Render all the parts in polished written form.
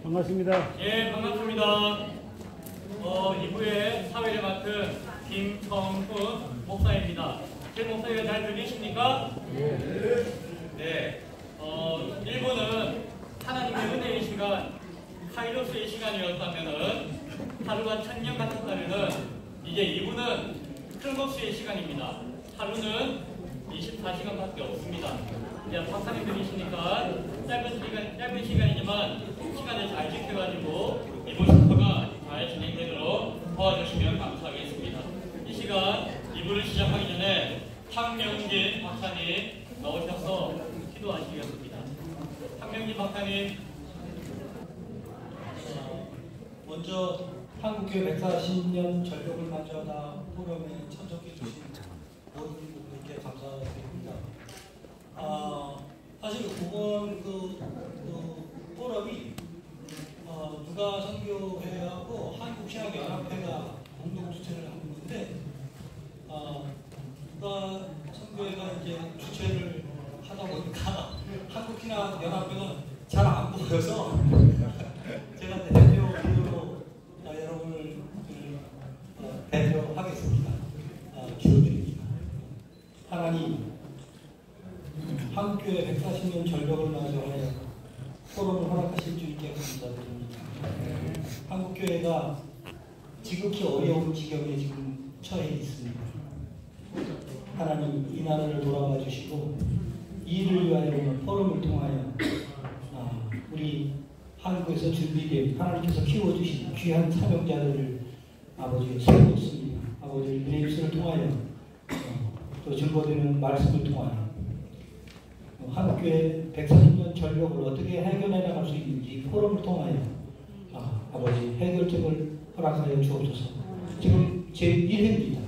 반갑습니다. 예, 반갑습니다. 2부의 사회를 맡은 김성훈 목사입니다. 제 목소리가 잘 들리십니까? 네. 1부는 하나님의 은혜의 시간, 카이로스의 시간이었다면은 하루가 천년 같았다면은 이제 2부는 클로스의 시간입니다. 하루는 24시간밖에 없습니다. 이제 박사님 들으시니까 짧은 시간이지만 시간을 잘 지켜가지고 이번 슈퍼가 잘 진행되도록 도와주시면 감사하겠습니다. 이 시간 2부를 시작하기 전에 황명진 박사님 나오셔서 기도하시겠습니다. 황명진 박사님. 먼저 한국교회 140년 전력을 맞이하다 포럼에 참석해 주신 모든 분들께 감사드립니다. 사실 이번 포럼이 누가 선교회하고 한국신학연합회가 공동 주최를 하는 건데 누가 선교회가 이제 주최를 하다 보니까 한국신학연합회가 잘 안 보여서 제가 대표로 여러분을 대표하겠습니다. 기도드립니다. 하나님, 한국교회 140년 전력을 맞이하여 포럼을 허락하실 주님께 감사드립니다. 한국교회가 지극히 어려운 지경에 지금 처해 있습니다. 하나님, 이 나라를 돌아봐 주시고 이 일을 위하여 포럼을 통하여 우리 한국에서 준비된 하나님께서 키워주신 귀한 사명자들을 아버지 세웠습니다. 아버지 은혜의 입술을 통하여 또 증거되는 말씀을 통하여 한국교회 140년 전력을 어떻게 해결해 나갈 수 있는지 포럼을 통하여 아버지 해결책을 허락하여 주옵소서. 지금 제1회입니다.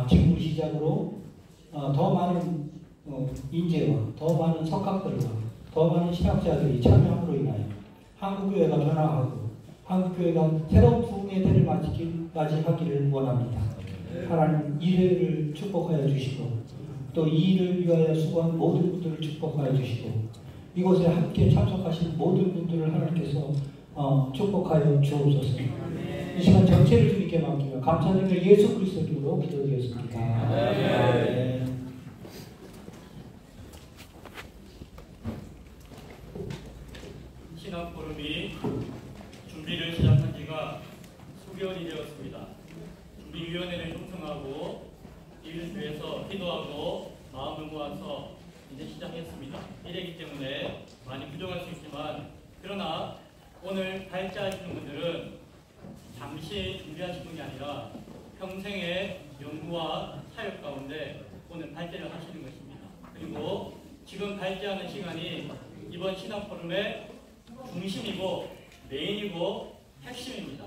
지금을 시작으로 더 많은 인재와 더 많은 석학들과 더 많은 신학자들이 참여함으로 인하여 한국교회가 변화하고 한국교회가 새로운 부흥의 때를 맞이하기를 원합니다. 하나님 이 일을 축복하여 주시고 또 이 일을 위하여 수고한 모든 분들을 축복하여 주시고 이곳에 함께 참석하신 모든 분들을 하나님께서 축복하여 주옵소서. 이 시간 전체를 주님께 맡기며 감사드리며 예수 그리스도 이름으로 기도드렸습니다. 네. 신학 포럼이 준비를 시작한 지가 수개월이 되었습니다. 준비위원회를 형성하고 이를 위해서 기도하고 마음을 모아서 이제 시작했습니다. 이래기 때문에 많이 부족할 수 있지만 그러나 오늘 발제하시는 분들은 잠시 준비하신 분이 아니라 평생의 연구와 사역 가운데 오늘 발제를 하시는 것입니다. 그리고 지금 발제하는 시간이 이번 신학 포럼의 중심이고 메인이고 핵심입니다.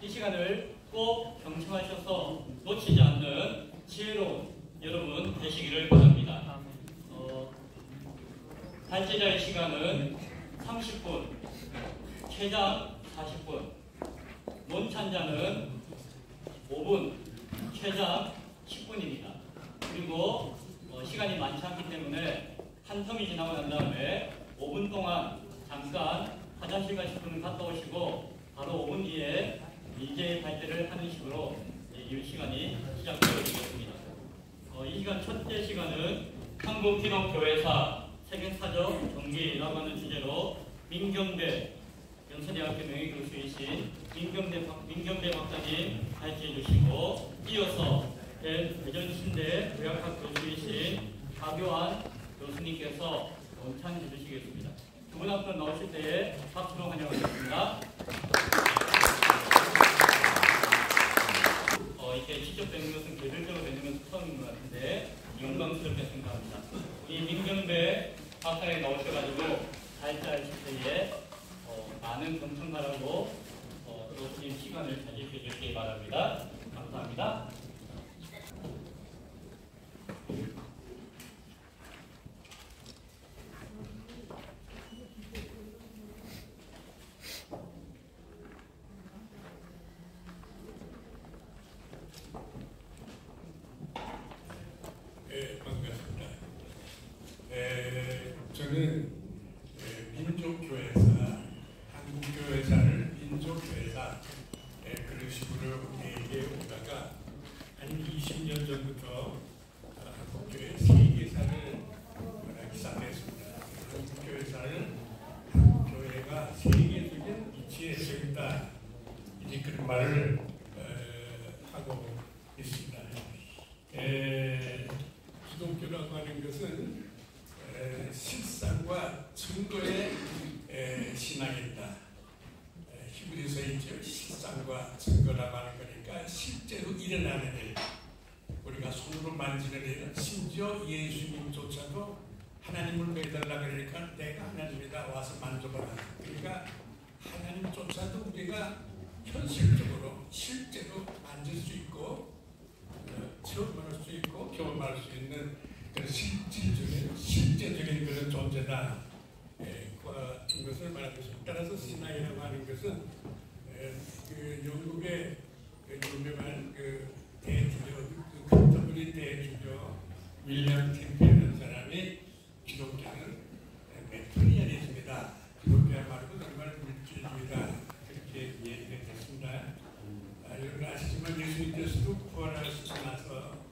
이 시간을 꼭 경청하셔서 놓치지 않는 지혜로운 여러분 되시기를 바랍니다. 발제자의 시간은 30분, 최장 40분, 논찬자는 5분, 최장 10분입니다. 그리고 시간이 많지 않기 때문에 한 텀이 지나고 난 다음에 5분 동안 잠깐 화장실 가실 분은 갔다 오시고 바로 5분 뒤에 이제 발제를 하는 식으로 이 시간이 시작되어지겠습니다. 이 시간 첫째 시간은 한국기독교회사 세계사적 정기라고 하는 주제로 민경배 연세대학교 명예교수이신 민경배 박사님 발제해 주시고 이어서 대전신대 의학학 교수이신 박요한 교수님께서 원찬해 주시겠습니다. 두 분 앞으로 나오실 때에 박수로 환영하겠습니다. 이렇게 직접 뵙는 것은 개별적으로 뵙는 것은 처음인 것 같은데 영광스럽게 생각합니다. 우리 민경배 박사님 나오셔가지고 발제하실 때에 많은 경청 바라고 또 이 시간을 잘 지켜주시기 바랍니다. 감사합니다. 반갑습니다. 저는 민족교회사 세계적인 이치에 서 있다. 이제 그런 말을 하고 있습니다. 기독교라고 하는 것은 실상과 증거의 신앙이다. 히브리서에 있죠. 실상과 증거라고 하는 거니까 실제로 일어나는 일, 우리가 손으로 만지는 일, 심지어 예수님조차도 하나님을 매달라 그러니까 내가 하나님이다 와서 만져봐라. 그러니까 하나님조차도 우리가 현실적으로 실제로 만질 수 있고 체험할 수 있고 경험할 수 있는 그런 실제적인 그런 존재다. 그와 같은 것을 말하고 있습니다. 따라서 신앙이라고 하는 것은 그 영국의 유명한 그 대주교, 칸터버리 대주교 윌리엄 캠프라는 사람이 기독교는 메토니안이즘이다. 기독교 말고 정말 물질주의다. 그렇게 얘기했습니다. 여러분 아시지만 예수님께서도 부활하시고 나서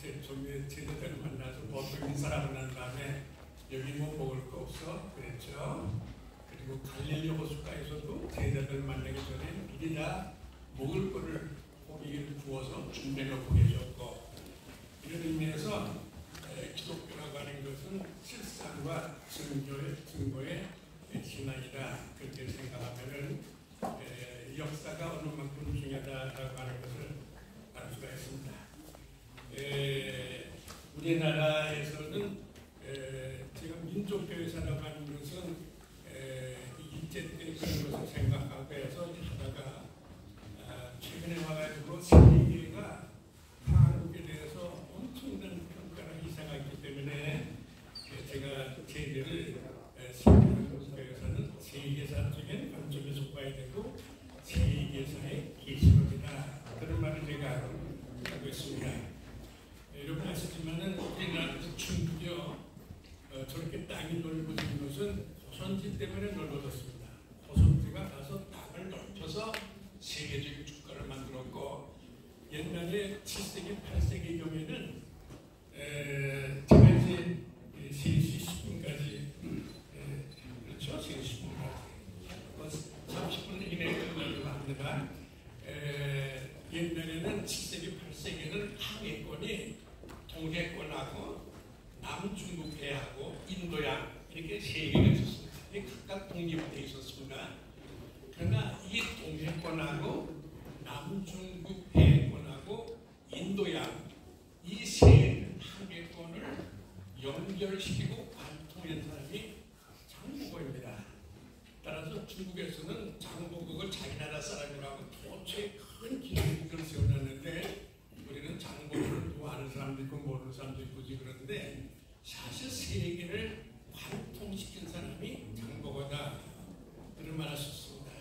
제자들을 만나서 보통 인사하고 난 다음에 여기 뭐 먹을 거 없어? 그랬죠. 그리고 갈릴리 호숫가에서도 제자들 만나기 전에 미리 다 먹을 거를 고기를 구워서 준비해 놓고 계셨고, 이런 의미에서 기독교라고 하는 것은 실상과 증거의 신앙이다. 그렇게 생각하면은 역사가 어느 만큼 중요하다고 하는 것을 알 수가 있습니다. 우리나라에서는 지금 민족교회사라고 하는 것은 일제 때 그런 것을 생각하고 해서 하다가 최근에 와가지고 세계가 한국에 대해서 엄청난 평가를 이상하기 때문에 제가 제기를 세계교회에서는 세계사적인 관점에 속아야 되고 세계사의 계시록이다. 그런 말을 제가 하고 있습니다. 여러분 아시지만은 우리나라 중국이요 저렇게 땅이 넓어진 것은 호선지 때문에 넓어졌습니다. 호선지가 가서 땅을 넓혀서 세계적인 주가를 만들었고, 옛날에 7세기, 8세기 경에는 제가 이제 3시 10분까지 그렇죠? 3시 10분까지 30분 이내에 끝나려고 합니다. 옛날에는 7세기, 8세기는 항해권이 동해권하고 남중국해하고 인도양 이렇게 세 개가 있었습니다. 각각 독립되어 있었습니다. 그러나 이 동해권하고 남중국해권하고 인도양 이 세 항해권을 연결시키고 관통한 사람이 장보고입니다. 따라서 중국에서는 장보고를 자기 나라 사람이라고 도처에 큰 기록을 세워놨는데, 우리는 장보고를 또 아는 사람도 있고 모르는 사람도 있고 그런데 사실 세계를 관통시킨 사람이 장보고다. 그런 말 하셨습니다.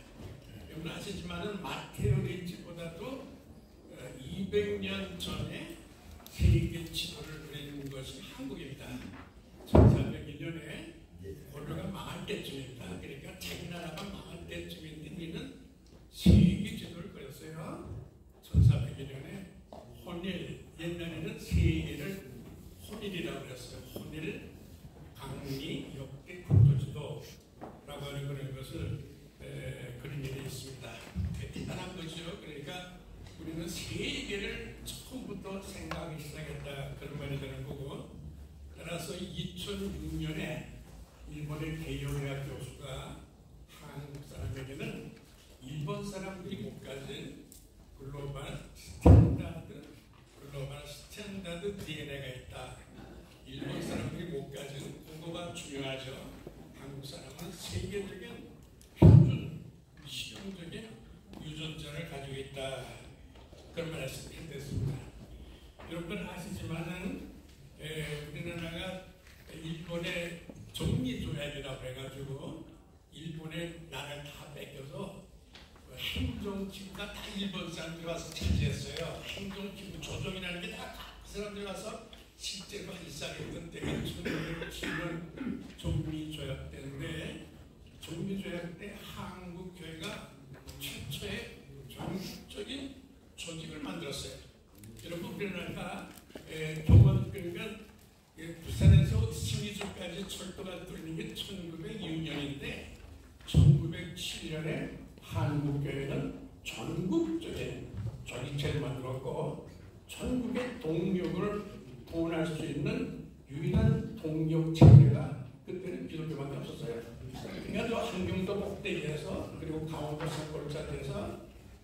여러분 아시지만은 마테오 리치보다도 200년 전에 세계 지도를 그리는 것이 한국입니다. 1401년에 고려가 망할 때쯤입니다. 그러니까 자기 나라가 망할 때쯤인데 우리는 세계 지도를 그렸어요. 1401년에 혼일, 옛날에는 세계를 혼일이라고 그랬어요. 혼일, 강리, 역대 국토지도라고 하는 그런 것을 그린 일이 있습니다. 대단한 거죠. 그러니까 우리는 세계를 처음부터 생각하기 시작했다. 그런 말이 되는 거고, 따라서 2006년에 일본의 개요대학 교수가 한국 사람에게는 일본 사람들이 못 가진 글로벌 스탠다드 DNA가 있다. 일본 사람들이 못 가진 그거가 중요하죠. 한국 사람은 세계적인 표준, 실용적인 유전자를 가지고 있다. 그런 말씀을 했습니다. 여러분 아시지만은 우리나라가 일본의 정리조약이라고 해가지고 일본의 나라를 다 뺏겨서 행정기구가 다 일본 사람들이 와서 차지했어요. 행정기구 조정이라는 게 다 그 사람들이 와서 실제로 일상했던 때가 1907년 정리조약 때인데, 정리조약 때 한국교회가 최초의 전국적인 조직을 만들었어요. 여러분 우리나라가 경원 그러니까 부산에서 신의주까지 철도가 뚫린 게 1906년인데 1907년에 한국교회는 전국적인 조직체를 만들었고 전국의 동력을 구원할 수 있는 유일한 동력 체계가 그때는 기독교밖에 없었어요. 그러니까 저 한경도 꼭대기에서 그리고 강원도 산골짜기에서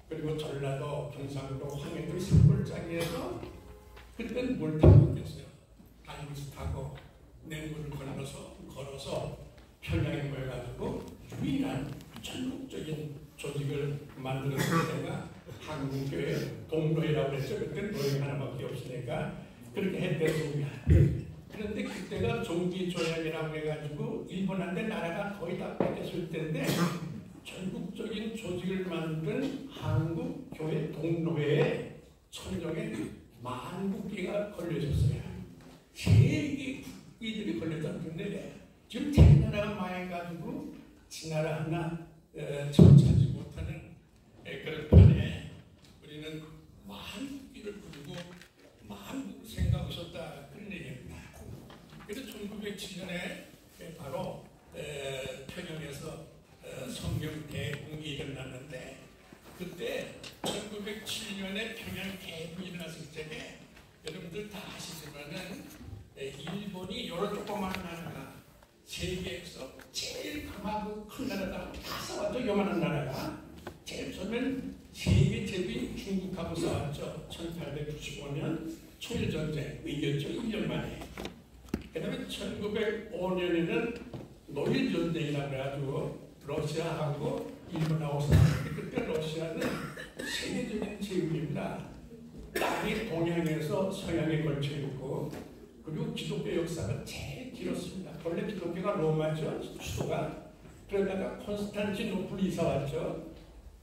그리고 전라도 경상도 황해도 산골짜기에서 그때는 뭘 타고 있겠어요. 다이버스 타고 냉물을 걸어서 평양에 모여가지고 유일한 전국적인 조직을 만들었을 때가 한국교회 동로회라고 했죠. 그때 노예 하나밖에 없으니까 그렇게 했댔습니다. 그런데 그때가 종기조약이라고 해가지고 일본한테 나라가 거의 다 뺏겼을 때인데 전국적인 조직을 만든 한국교회 동로회에 천정에 만국기가 걸려졌어요. 세계 국기들이 걸려졌는데 지금 자기 나라가 망해가지고 지나라 하나 정착하지 못하는 그런 편에 우리는 만국기를 부르고 만국을 생각하셨다 그런 얘기입니다. 그래서 1907년에 바로 평양에서 성경 대붕이 일어났는데 그때 1907년에 평양 대붕이 일어났을 때 여러분들 다 아시지만은 일본이 여러 조그만 나라가 세계에서 제일 강하고 큰 나라다 다 싸웠죠. 요만한 나라가 제일 처음엔 세계 제국인 중국하고 싸웠죠. 1895년 초일전쟁 이겼죠. 1년 만에. 그 다음에 1905년에는 노일전쟁이라고 해가지고 러시아하고 일본하고 싸웠는데 그때 러시아는 세계적인 제국입니다. 땅이 동양에서 서양에 걸쳐 있고 그리고 기독교 역사가 제일 길었습니다. 원래 기독교가 로마죠. 수도가. 그러다가 콘스탄티노플 이사 왔죠.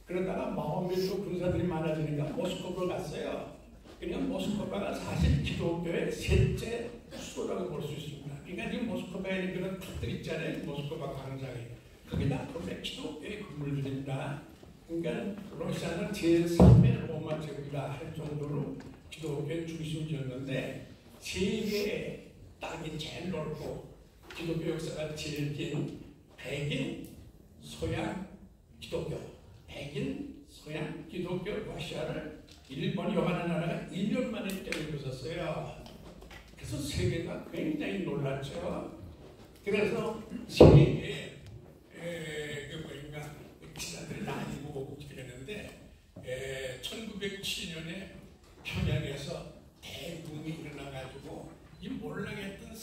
그러다가 마호메트 군사들이 많아지니까 모스크바로 갔어요. 그러니까 모스크바가 사실 기독교의 셋째 수도라고 볼 수 있습니다. 그러니까 지금 모스크바에 그런 탑들 있잖아요. 모스크바 광장에. 그게 다 본래 기독교의 건물들입니다. 그러니까 러시아는 제3의 로마 제국이라 할 정도로 기독교의 중심지였는데 세계의 땅이 제일 넓고 기독교 역사가 제일 긴 백인, 서양, 기독교 백인, 서양, 기독교, 러시아를 일본이 요만한 나라가 1년 만에 때려부쉈어요. 그래서 세계가 굉장히 놀랐죠. 그래서 세계에 기사들이 나뉘고 그랬는데 1907년에 평양에서 대붕이 일어나가지고 이 몰락했던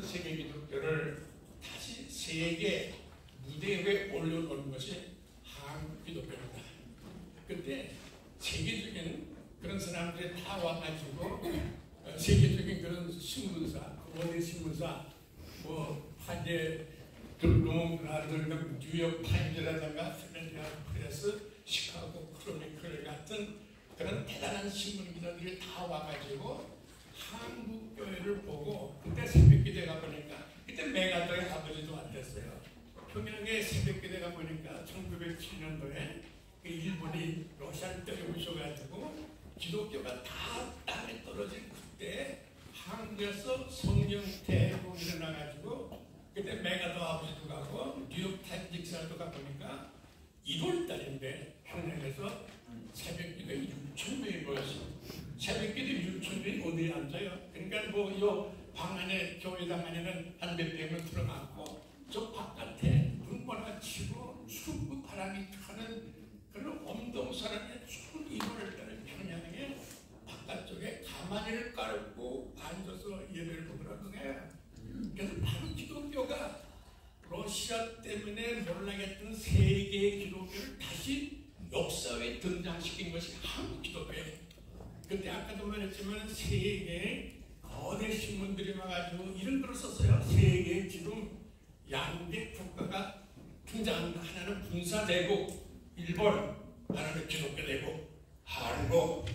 세계 기독교를 다시 세계 무대 위에 올려놓은 것이 한국 기독교입니다. 그때 세계적인 그런 사람들이 다 와가지고 세계적인 그런 신문사, 원의 신문사, 뭐 화제 롱라든가 뉴욕 타임즈라든가 필라델피아 프레스, 시카고 크로니클 같은 그런 대단한 신문 기자들이 다 와가지고 한국 교회를 보고 그때 새벽기대가 보니까 그때 메가더의 아버지도 왔댔어요. 평양에 새벽기대가 보니까 1907년도에 일본이 러시아를 때려부셔가지고 기독교가 다 땅에 떨어진 그때 한국에서 성령 대붕이 일어나가지고 그때 메가더 아버지도 가고 뉴욕 타임즈 기사도 가보니까 1월달인데 평양에서 새벽기대 6,000명이 모였어요. 새벽기대 6,000명이 어디에 앉아요? 그러니까 뭐 이 방 안에 교회당 안에는 한 몇 명은 들어갔고 저 바깥에 눈보라 치고 춥고 바람이 타는 그런 엄동사람의 추운 1월달에 평양에 바깥쪽에 가마니를 깔고 앉아서 예배를 보더라고요. 그래서 바로 기독교가 러시아 때문에 몰락했던 세계의 기독교를 다시 역사에 등장시킨 것이 한국 기독교예요. 그때 아까도 말했지만 세계의 거대 신문들이 와가지고 이런 글을 썼어요. 세계에 지금 양대 국가가 등장한다. 하나는 군사대국 일본, 하나는 기독교대국 한국.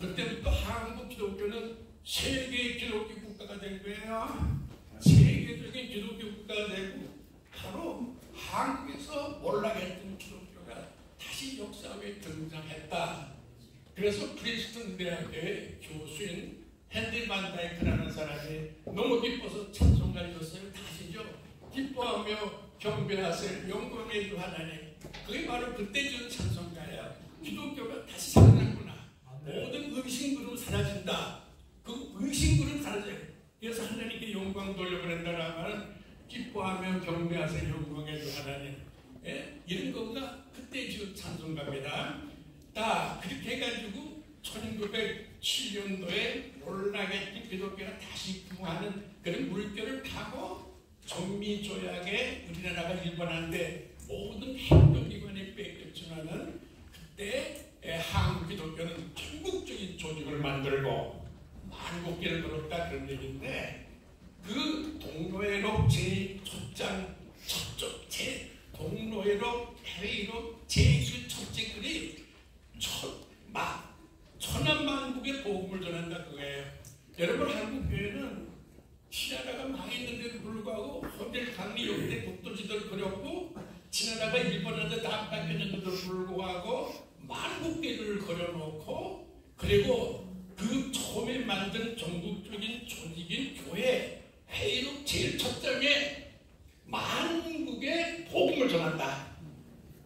그때부터 한국 기독교는 세계의 기독교 국가가 된 거예요. 세계적인 기독교 국가가 되고 바로 한국에서 몰락했던 기독교가 다시 역사에 등장했다. 그래서 프린스턴 대학교의 교수인 헨리 반 다이크라는 사람이 너무 기뻐서 찬송가를 줬어요. 다시죠. 기뻐하며 경배하세요. 영광의 주 하나님. 그게 바로 그때 준 찬송가예요. 기독교가 다시 살아났구나. 모든 의심그룹 사라진다. 그 의심그룹 사라져요. 그래서 하나님께 영광 돌려보낸다라면 기뻐하며 경배하세요. 영광의 주 하나님. 예? 이런 거가 그때 준 찬송가입니다. 그렇게 해가지고 1907년도에 놀라게 기독교가 다시 부흥하는 그런 물결을 타고 정미조약에 우리나라가 일본한데 모든 행정기관이 뺏겼지만은 그때 한국 기독교는 전국적인 조직을 만들고 만국기를 걸었다 그런 얘기인데 그 동로회로 제1장 첫쪽 동로회로 해외로 제1첫째글이 천한만국의 복음을 전한다 그거예요. 여러분 한국교회는 지나라가 망했는데도 불구하고 호텔 강리 역대 독도지도를 그렸고 지나라가 일본한테 다 뺏겼는데도 불구하고 만국교회를 그려놓고 그리고 그 처음에 만든 전국적인 조직인 교회 회의록 제일 첫 장에 만국의 복음을 전한다.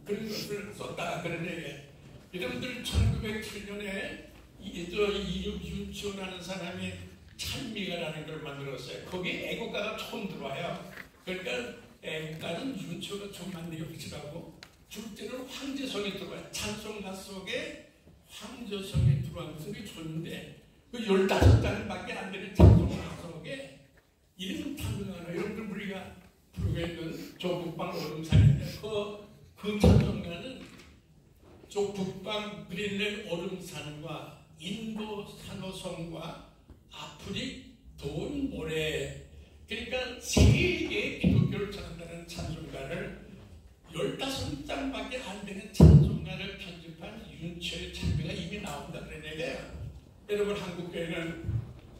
그런 것을 썼다. 그런 얘기예요. 여러분들 1907년에 이륙 윤치호라는 사람이 찬미가라는 걸 만들었어요. 거기에 애국가가 처음 들어와요. 그러니까 애국가는 윤치호가 처음 만들기 붙이라고 둘째는 황제성이 들어와요. 찬송가 속에 황제성이 들어와서 그게 좋은데 그 15장밖에 안 되는 찬송가 속에 이런 찬송가나 여러분들 우리가 부르고 있는 조국방 오름산인데 그 찬송가는 저 북방 그린랜드 오름산과 인도 산호성과 아프릭 돈 모래 그러니까 세계의 기독교를 전한다는 찬송가를 15장밖에 안 되는 찬송가를 편집한 윤철의 찬미가 이미 나온다 그런 얘기예요. 여러분 한국교회는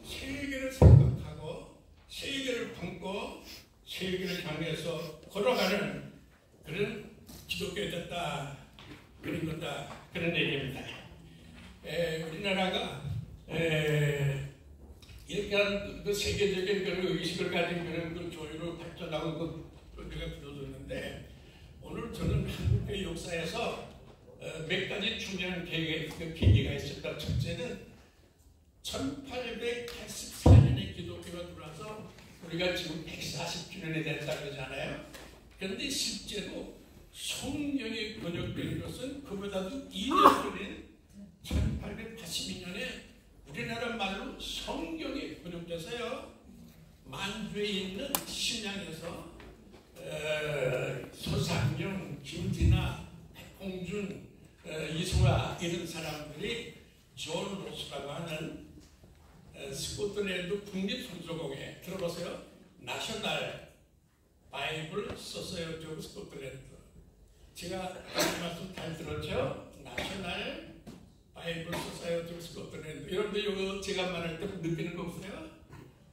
세계를 생각하고 세계를 품고 세계를 향해서 걸어가는 그런 기독교가 됐다. 그런 거다. 그런 얘기입니다. 우리나라가 이렇게 하는 그 세계적인 그런 의식을 가진 그런 그 교회로 발전하고 우리가 부르는데 오늘 저는 한국교회 역사에서 몇 가지 중요한 계기가 있었다. 첫째는 1884년에 기독교가 들어와서 우리가 지금 140주년이 됐다 그러잖아요. 그런데 실제로 성경이 번역된 것은 그보다도 2년 전인 1882년에 우리나라 말로 성경이 번역돼서요. 만주에 있는 신양에서 서상영, 김진아, 백홍준, 이승화 이런 사람들이 존 로스라고 하는 스코틀랜드 국립성서공회 들어보세요. 나셔널 바이블 썼어요. 저 스코틀랜드. 제가 그 말씀 잘 들었죠? 나셔널 바이블 소사이어티 스코틀랜드. 여러분들 이거 제가 말할 때 느끼는 거 없어요?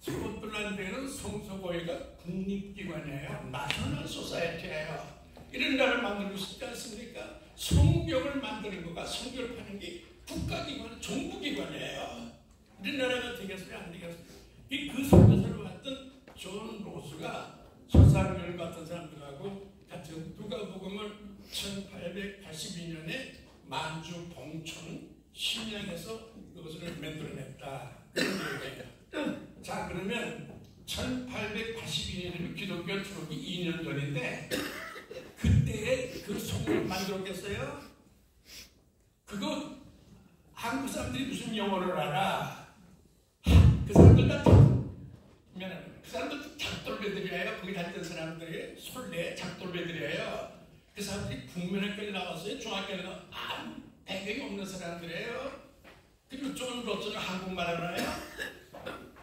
스코틀랜드에는 성서고회가 국립기관이에요. 나셔널 소사이어티예요. 이런 나라를 만들고 싶지 않습니까? 성경을 만드는 거가 성경을 파는 게 국가기관, 정부기관이에요. 우리나라가 되겠어요? 안 되겠어요? 그 선교사를 왔던 존 로스가 서상열 같은 사람들하고 같이 누가복음을 1882년에 만주 봉천 신양에서 그것을 만들어냈다. 자 그러면 1882년이면 기독교 들어오기 2년 전인데 그때에 그 성경을 만들었겠어요? 그거 한국 사람들이 무슨 영어를 알아? 그 사람들 다 그 사람들도 작돌배들이에요. 거기 다니던 사람들이 솔레 작돌배들이에요. 그 사람들이 국민학교에 나왔어요. 중학교에 나와서 아무 배경이 없는 사람들이에요. 그리고 존 로스는 한국말 하나요?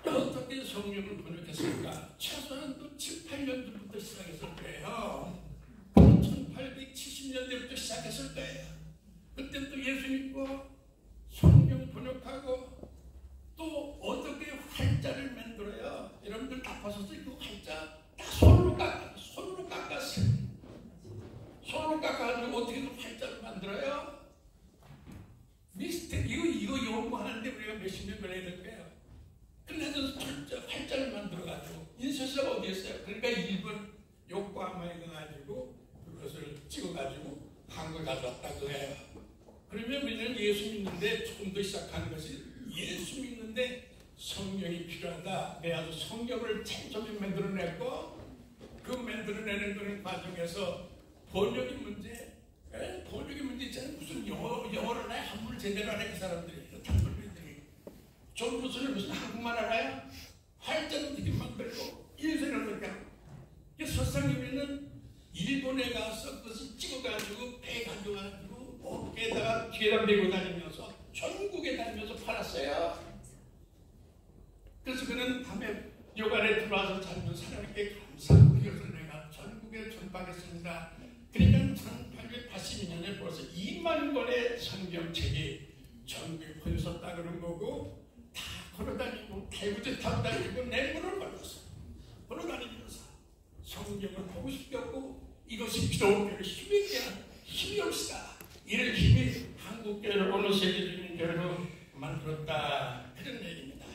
어떻게 성경을 번역했을까? 최소한 7, 8년부터 시작했을 거예요. 1870년대부터 시작했을 거예요. 그때부터 예수 믿고 성경 번역하고 또 어떻게 활자를 만들어요? 여러분들 다 보셨어요? 그 활자 다 손으로 깎았어요. 손으로 깎아가지고 어떻게 그 활자를 만들어요? 이거 연구하는데 우리가 몇십 년 걸려야 될 거예요. 그래서 활자를 만들어가지고 인쇄사가 어디 있어요? 그러니까 일본 요코하마에 가가지고 한국에 가져왔다고 해요. 그러면 우리는 예수 믿는데 조금 더 시작하는 것이 예수 믿는데 성경이 필요하다. 내가 아주 성경을 촘촘히 만들어냈고 그 만들어내는 그런 과정에서 번역의 문제, 번역의 문제 있잖아요. 무슨 영어를 알아요? 한문을 제대로 알아요? 그 사람들이. 단문들이. 좀 무슨 한국말 알아요? 활자는 되게 만들고 일세는 그러니까 서상님은 일본에 가서 그것을 찍어가지고 배 가져가지고 어깨에다가 뒤에다 메고 다니면서 전국에 다니면서 팔았어요. 그래서 그는 밤에 요관에 들어와서 자는 하나님께 감사하고 이것을 내가 전국에 전파하겠습니다. 그러니까 1882년에 벌써 2만 권의 성경책이 전국에 퍼졌다 그런 거고 다 걸어다니고 대구제 타고 다니고 내 문을 걸었어. 걸어다니면서 성경을 보고 싶었고 이것이 기독교를 힘있게 하는 힘이 없시다. 이런 힘이 한국교회를 어느 세계적인 교회로 만들었다. 그런 얘기입니다.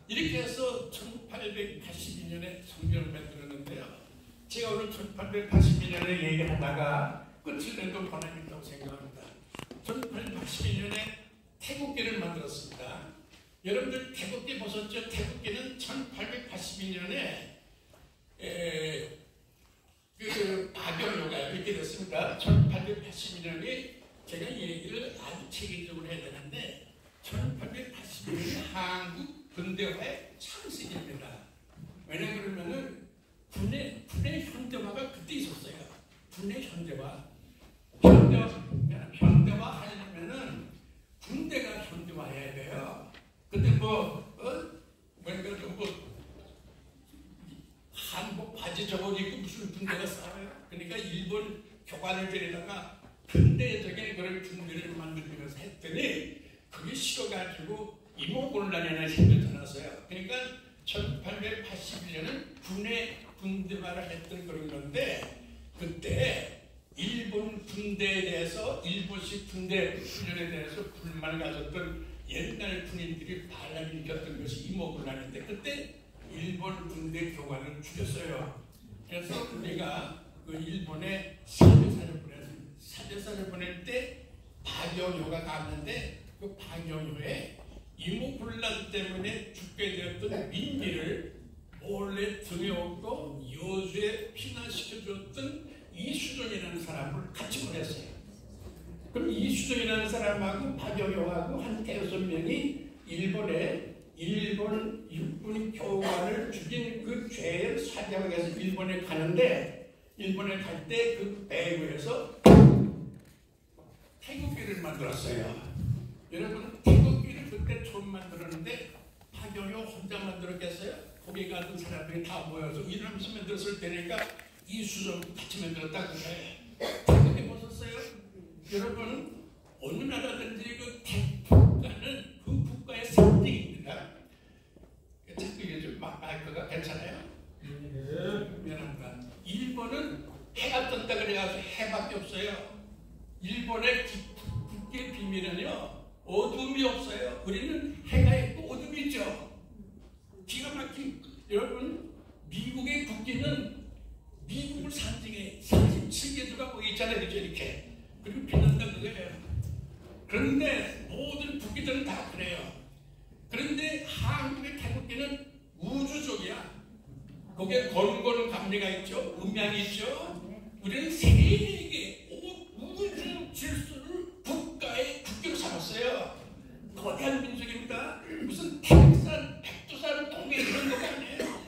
이렇게 해서 1882년에 성경을 만들었는데요. 제가 오늘 1882년에 얘기하다가 끝을 내도 권한이 있다고 생각합니다. 1882년에 태국계를 만들었습니다. 여러분들 태국계 보셨죠? 태국계는 1882년에 박영효가 이렇게 됐습니다. 1882년에 제가 얘기를 아주 체계적으로 해야 되는데 1882년이 한국 근대화의 창세기입니다. 왜냐 그러면은 군의 현대화가 그때 있었어요. 군의 현대화. 현대화 하려면은 군대가 현대화해야 돼요. 근데 한복 바지 저거 입고 무슨 군대가 싸워요? 그러니까 일본 교관을 데리다가 근대적인 그런 군대를 만들면서 했더니 그게 싫어가지고 이모곤란이 생겨났어요. 그러니까 1881년은 군대화를 했던 그런 건데 그때 일본 군대에 대해서 일본식 군대 훈련에 대해서 불만을 가졌던 옛날 군인들이 반란을 일으켰던 것이 이모곤란인데 그때 일본 군대 교관을 죽였어요. 그래서 우리가 그 일본에 사제사를 보낼 때 박영효가 갔는데 그 박영효의 이모곤란 때문에 죽게 되었던 민비를 몰래 등에 업고 여수에 피난시켜줬던 이수종이라는 사람을 같이 보냈어요. 그럼 이수종이라는 사람하고 박영효하고 한 5명이 일본 육군 교관을 죽인 그 죄를 사죄하기 위해서 일본에 가는데 일본에 갈 때 그 배구에서 태국기를 만들었어요. 여러분 태국기를 그때 처음 만들었는데 박영효 혼자 만들었겠어요? 거기 가던 사람들이 다 모여서 일하면서 만들었을 때니까 이수종 같이 만들었다고 해요. 태국기 보셨어요? 여러분 어느 나라든지 그 국가는 그 국가의 상징입니다. 자꾸 이게 좀 마이크가 괜찮아요? 미안합니다. 일본은 해가 떴다 그래가지고 해밖에 없어요. 일본의 국기의 비밀은요 어둠이 없어요. 우리는 해가 있고 어둠이 있죠. 기가 막힌 여러분 미국의 국기는 미국을 상징해 47개도가 거기 있잖아요. 그죠? 이렇게 그리고 빛난다 그거예요. 그런데 모든 국기들은 다 그래요. 그런데 한국의 태국기는 우주적이야. 거기에 건건 감리가 있죠. 음양이 있죠. 우리는 세계 우주 질서를 국가의 국기로 삼았어요. 거대한 민족입니다. 무슨 태백산, 백두산, 동해 이런 거가 아니에요.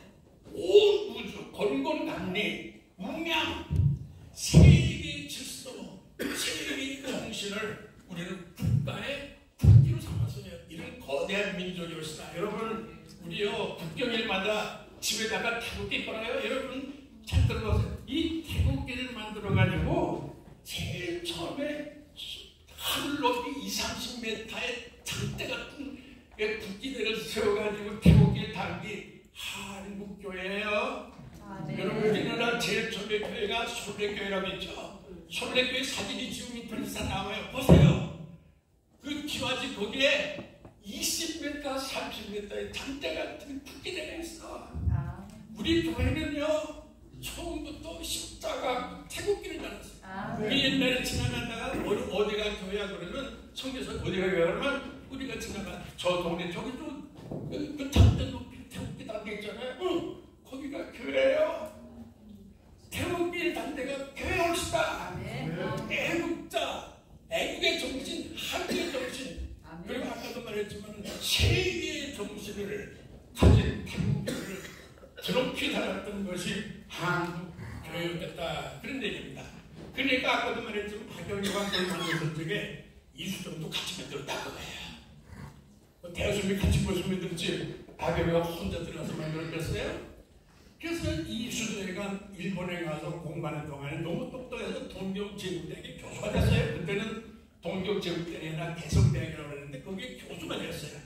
온 우주, 건건 감리, 음양, 세계 질서, 세계 정신을 우리는 국가의 국기로 삼았어요. 이런 거대한 민족이었다. 여러분, 우리요 국경일마다 집에다가 태국기 걸어요. 여러분 잘 들어보세요. 이 태국기를 만들어가지고 제일 처음에 하늘 높이 20-30m의 장대 같은 국기들을 세워가지고 태국기를 달기 한국교회예요. 네. 여러분 우리나라 제일 처음에 교회가 솔레교회라고 있죠. 솔레교회 사진이 지금 인터넷에 나와요. 보세요. 그 기와지 거기에 20m, 30m의 장대 같은 국기대가 있어. 우리 교회는요 처음부터 십자가 태국기를 달았어요. 그 옛날에 지나가다가 어디가 교회야 그러면 성교사 어디가 교회야 그러면 우리가 지나가 저 동네 저기 그 잡대 높이 태극기 단대 있잖아요. 거기가 교회예요. 태극기 단대가 교회 옵시다. 애국자, 애국의 정신, 한국의 정신, 그리고 아까도 말했지만 세계의 정신을 가진 태국교를 드럽게 달았던 것이 한국 교회였다. 그런 얘기입니다. 그러니까 아까도 말했지만 박영희와 골목에서 쪽에 이수정도 같이 만들었다고 해요. 대수미 같이 벌써 만들었지 박영희가 혼자 들어가서 만들었겠어요? 그래서 이수정이가 일본에 가서 공부하는 동안에 너무 똑똑해서 동경제국대학에 교수가 됐어요. 그때는 동경제국대학이나 개성대학이라고 했는데 거기에 교수가 됐어요.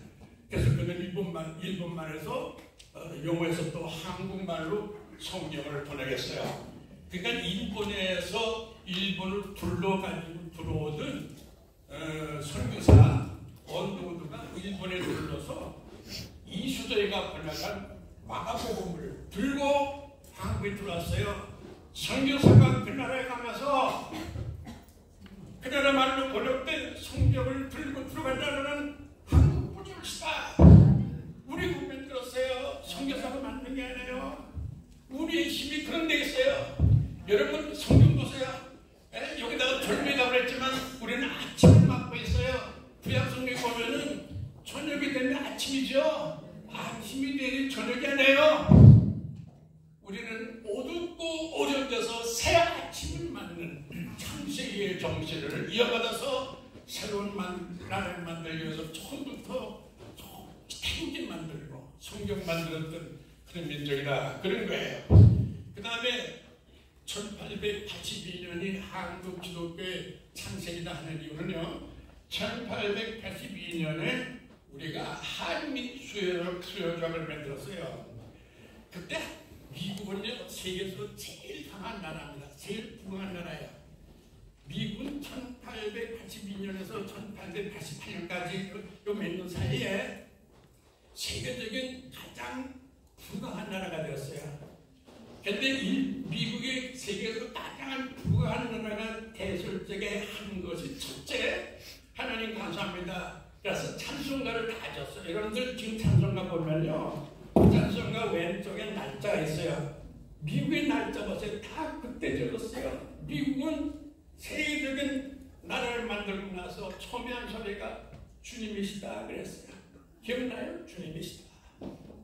그래서 그는 일본말에서 영어에서 또 한국말로 성경을 번역했어요. 그러니까 일본에서 일본을 둘러가지고 들어오던 선교사 언도우드가 일본에 들러서 이수저희가 번역한 마가복음을 들고 한국에 들어왔어요. 선교사가 그 나라에 가면서 그 나라 말로 번역된 성경을 들고 들어간다는 한국 분이시다. 우리 국민 들었어요. 선교사가 만든 게 아니에요. 우리의 힘이 그런 데 있어요. 여러분 성경 보세요. 여기다가 절미라고 그랬지만 우리는 아침을 맡고 있어요. 구약성경 보면은 저녁이 되면 아침이죠. 아침이 되니 저녁이 아니에요. 우리는 어둡고 오염돼서 새 아침을 맞는 창세기의 정신을 이어받아서 새로운 나라를 만들기 위해서 처음부터 태국인 만들고 성경 만들었던 그런 민족이다. 그런 거예요. 그 다음에 1882년이 한국 기독교의 창세기다 하는 이유는요. 1882년에 우리가 한미 수요조약을 만들었어요. 그때 미국은요 세계에서 제일 강한 나라입니다. 제일 부강한 나라예요. 미국은 1882년에서 1888년까지 요 몇 년 사이에 세계적인 가장 부강한 나라가 되었어요. 그런데 미국이 세계에서 가장 부강한 나라가 됐을 적에 한 것이 첫째, 하나님 감사합니다. 그래서 찬송가를 다 줬어요. 여러분들 지금 찬송가 보면요. 찬송가 왼쪽에 날짜가 있어요. 미국의 날짜 보세요. 다 그때 적었어요. 미국은 세계적인 나라를 만들고 나서 처음에 소리가 주님이시다 그랬어요. 기억나요? 주님이시다.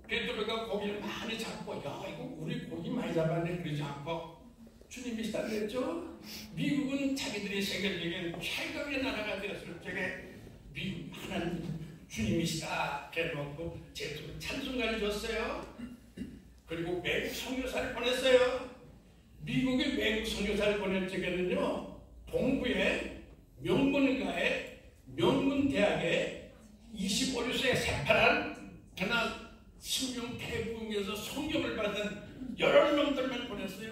베드로가 고기를 많이 잡고 야 이거 우리 고기 많이 잡았네 그러지 않고 주님이시다 그랬죠. 미국은 자기들이 세계적인 최강의 나라가 되었을 적에 미국 하나님 주님이시다 그래놓고 제대로 찬송가를 줬어요. 그리고 외국 선교사를 보냈어요. 미국의 외국 선교사를 보낼 적에는요 동부의 명문가에 명문대학에 25세 새파란 그날 신명 태국에서 성경을 받은 여러 놈들만 보냈어요.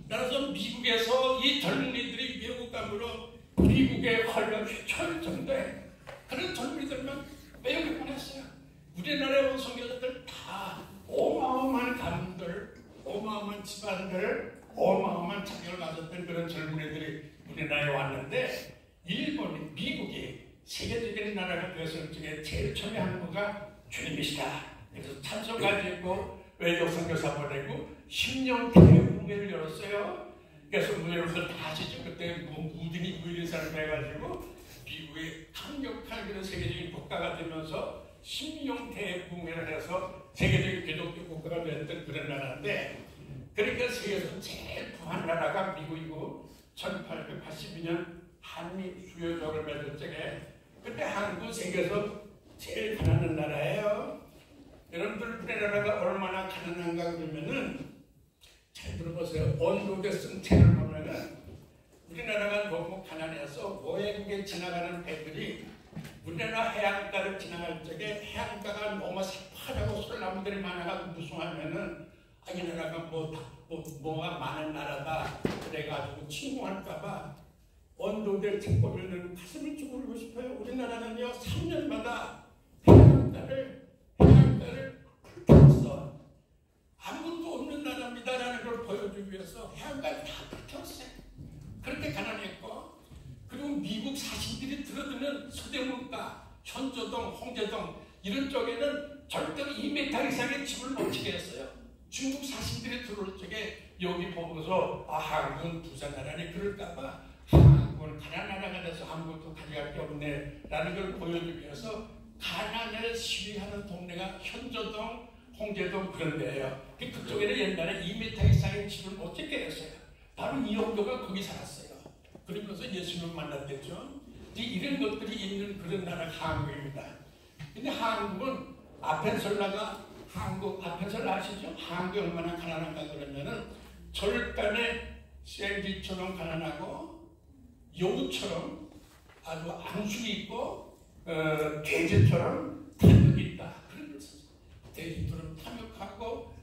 따라서 미국에서 이 젊은이들이 외국감으로 미국에 걸려 휘철 정도에 그런 젊은이들만 외국에 보냈어요. 우리나라에 온 선교사들 다 어마어마한 가문들, 어마어마한 집안들, 어마어마한 자격을 가졌던 그런 젊은이들이 우리나라에 왔는데 미국이 세계적인 나라가 되었을 적에 제일 처음에 한 거가 주님이시다. 그래서 찬송가 짓고 외국 선교사 보내고 10년 대국회를 열었어요. 그래서 문열로서 다시 그때 무등이 무일사를 해가지고 미국의 강력한 그런 세계적인 국가가 되면서 10년 대국회를 해서 세계적인 기독교 국가가 됐던 그런 나라인데 그러니까 세계에서 제일 부한 나라가 미국이고 1882년 한미 수요조약을 맺을 적에 그때 한국 세계에서 제일 가난한 나라예요. 여러분들 우리나라가 얼마나 가난한가 그러면은 잘 들어보세요. 언론에 쓴 책을 보면은 우리나라가 너무 가난해서 외국에 지나가는 배들이 우리나라 해안가를 지나갈 적에 해안가가 너무 새파랗고 솔나무들이 많아가지고 무서워하면은 이 나라가 뭐가 많은 나라다 그래가지고 침공할까봐 언론에 책 보면은 가슴을 쭈그리고 싶어요. 우리나라는요 3년마다 해안가를 불태웠어. 아무도 없는 나라입니다라는 걸 보여주기 위해서 해안가를 다 불태웠어요. 그렇게 가난했고, 그리고 미국 사신들이 들어드는 서대문가, 현조동, 홍제동 이런 쪽에는 절대로 2m 이상의 집을 못 지게 했어요. 중국 사신들이 들어올 적에 여기 보고서 한국은 부자나라니 그럴까봐 한국은 가난한 나라가 돼서 한국도 가져갈 게 없네 라는 걸 보여주기 위해서 가난을 시위하는 동네가 현조동, 홍제동 그런 데예요. 그쪽에는 옛날에 2m 이상의 집을 못 짓게 했어요. 바로 이영도가 거기 살았어요. 그러면서 예수님을 만났댔죠. 이런 것들이 있는 그런 나라가 한국입니다. 근데 한국은 아펜설라가 한국 아펜설라 아시죠? 한국이 얼마나 가난한가 그러면은 절간에 샌디처럼 가난하고 여우처럼 아주 앙숙이 있고 돼지처럼 탐욕이 있다. 그런 것을 돼지처럼 탐욕하고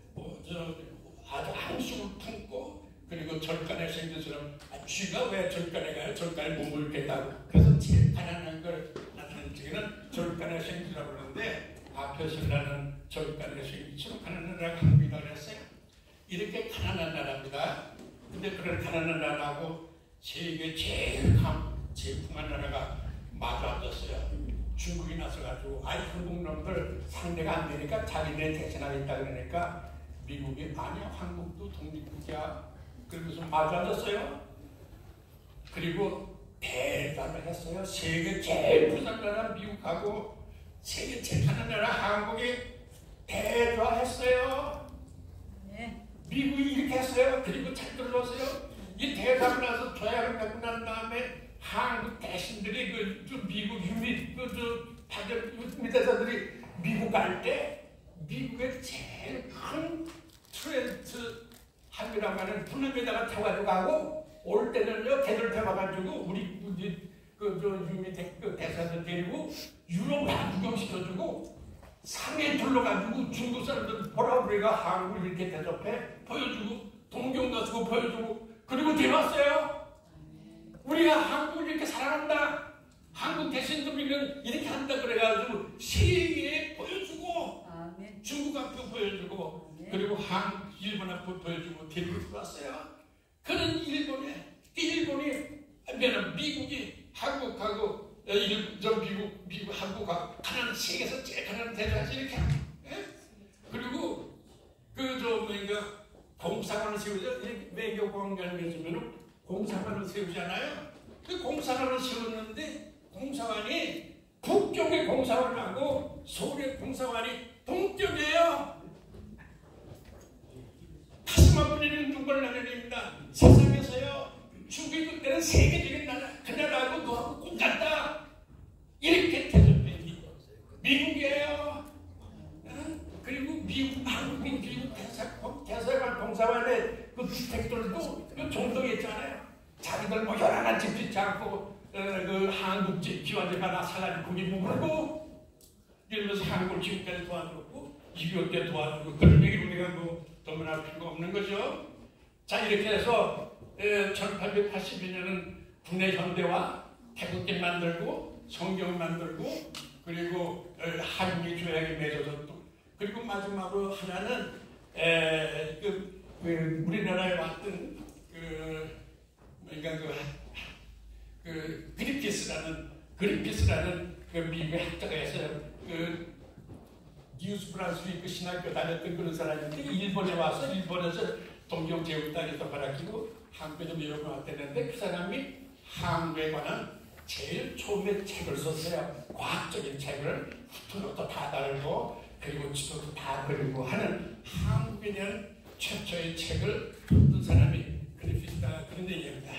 아주 앙숙을 품고 그리고 절간에 생겨처럼 쥐가 왜 절간에 가요? 절간에 몸을 겠다고. 그래서 제일 가난한 걸 나타내는 쪽에는 절간에 생기라고 그러는데 아펜설라는 절간에 생기처럼 가난한 나라가 한국이라고 그랬어요. 이렇게 가난한 나라입니다. 근데 그런 가난한 나라하고 세계 제일 풍한 나라가 마주 앉았어요. 중국이 나서가지고 한국 놈들 상대가 안 되니까 자기네 대신하겠다 그러니까 미국이 아니야 한국도 독립국이야. 그러면서 마주 앉았어요. 그리고 대단을 했어요. 세계 제일 부산 나라 미국하고 세계 제일 가난한 나라 한국이 대조했어요. 네. 미국이 이렇게 했어요. 그리고 잘 들어보세요. 이 대사를 나서 조약을 맺고 난 다음에 한국 대신들이 미국 밑에서들이 미국 갈 때 미국의 제일 큰 트렌트 함이라고 하는 플름에다가 태워가지고 가고 올 때는요 걔들 태워가지고 우리 유미 대사들 데리고 유럽 다 구경시켜주고 상해 둘러가지고 중국 사람들 보라고 우리가 한국을 이렇게 대접해 보여주고 동경 가지고 보여주고 그리고 데려왔어요. 우리가 한국을 이렇게 사랑한다. 한국 대신들이는 이렇게 한다 그래가지고 세계에 보여주고 중국 앞에 보여주고 그리고 일본 앞에 보여주고 데리고 들어왔어요. 그런 일본이 미국이 한국하고 미국 한국하고 가난한 세계에서 제일 가난한 대사지 이렇게 예? 그리고 공사관을 세우죠. 외교관계를 맺으면 공사관을 세우잖아요. 그 공사관을 세웠는데 공사관이 북쪽에 공사관을 하고 서울의 공사관이 동쪽이에요. 가슴 아프리는 눈물 나는 세상에서요. 중국이 그때는 세계적인 나라 그 나라하고 너하고 꼭 같다. 이렇게 대접해 미국이에요. 그리고 미국, 한국인, 그리고 대사관, 공사관에 그 주택들도 그 종덕이 있잖아요. 자기들 뭐 연하나 집 짓지 않고 그 한국집, 기와집 하나 사가지고 거기 묵고 이러면서 한국을 지금까지 도와줬고 6.25 때 도와주고 그런 얘기를 우리가 뭐 도면할 필요가 없는 거죠. 자 이렇게 해서 1882년은 국내 현대화, 태극기 만들고 성경 만들고 그리고 한미 조약이 맺어서 또 그리고 마지막으로 하나는 우리나라에 왔던 그리피스라는 그 미국의 학자가 있어요. 뉴스 브란스위크 신학교 다녔던 그런 사람인데 일본에 와서 일본에서 동경 제국당에서 발악기고 한국에 좀 여러 번 왔다는데 그 사람이 한국에 관한 제일 처음에 책을 썼어요. 과학적인 책을 후투노트 다 달고 그리고 지도도 다 그리고 하는 한국에 대한 최초의 책을 쓴 사람이 그리피스다 그런 얘기입니다.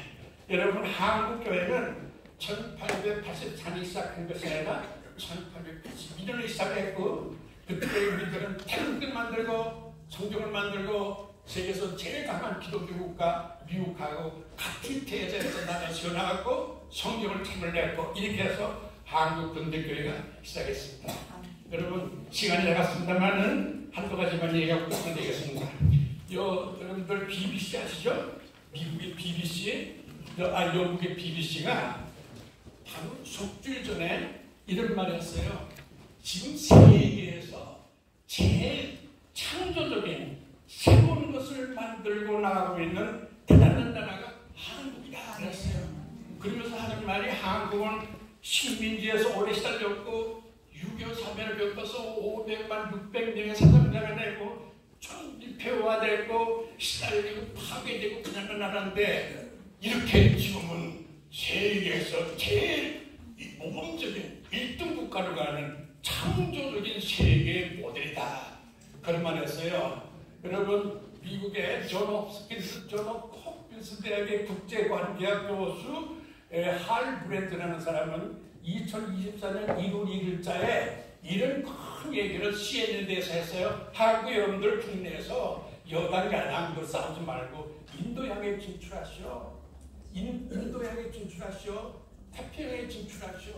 여러분 한국교회는 1884년에 시작한 것이 아니라 1882년에 시작했고 그때 우리들은 태극기를 만들고 성경을 만들고 세계에서 제일 강한 기독교 국가 미국하고 같은 태자에서 나가 지어나갔고 성경을 책을 냈고 이렇게 해서 한국 근대교회가 시작했습니다. 여러분 시간이 나갔습니다만은 한두 가지만 얘기하고 끝내겠습니다. 여러분들 BBC 아시죠? 미국의 BBC, 영국의 BBC가 바로 속주일 전에 이런 말을 했어요. 지금 세계에서 제일 창조적인 새로운 것을 만들고 나가고 있는 대단한 나라가 한국이다 그랬어요. 한국은 식민지에서 오래 시달렸고 6.25 사변을 겪어서 500만 600명의 사상자가 되고 전지폐화되고 시달리고 파괴되고 그냥 나라인데 이렇게 지금은 세계에서 제일 모범적인 1등 국가로 가는 창조적인 세계 모델이다. 그런 말 했어요. 여러분 미국의 존 홉킨스 대학의 국제관계학 교수 할 브랜드라는 사람은 2024년 1월 1일자에 이런 큰 얘기를 CNN에서 했어요. 한국 여러분들 국내에서 여당 야당 싸우지 말고 인도양에 진출하시오. 인도양에 진출하시오. 태평양에 진출하시오.